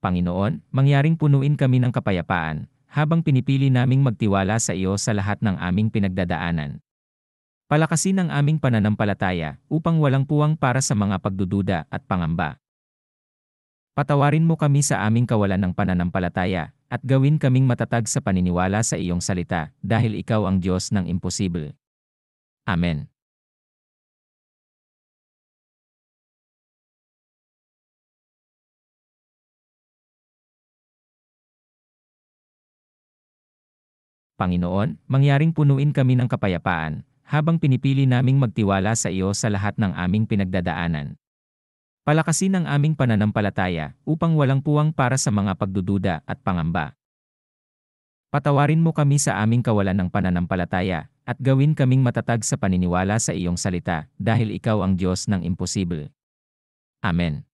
Panginoon, mangyaring punuin kami ng kapayapaan, habang pinipili naming magtiwala sa iyo sa lahat ng aming pinagdadaanan. Palakasin ang aming pananampalataya upang walang puwang para sa mga pagdududa at pangamba. Patawarin mo kami sa aming kawalan ng pananampalataya, at gawin kaming matatag sa paniniwala sa iyong salita, dahil ikaw ang Diyos ng imposible. Amen. Panginoon, mangyaring punuin kami ng kapayapaan, habang pinipili naming magtiwala sa iyo sa lahat ng aming pinagdadaanan. Palakasin ang aming pananampalataya upang walang puwang para sa mga pagdududa at pangamba. Patawarin mo kami sa aming kawalan ng pananampalataya, at gawin kaming matatag sa paniniwala sa iyong salita, dahil ikaw ang Diyos ng imposible. Amen.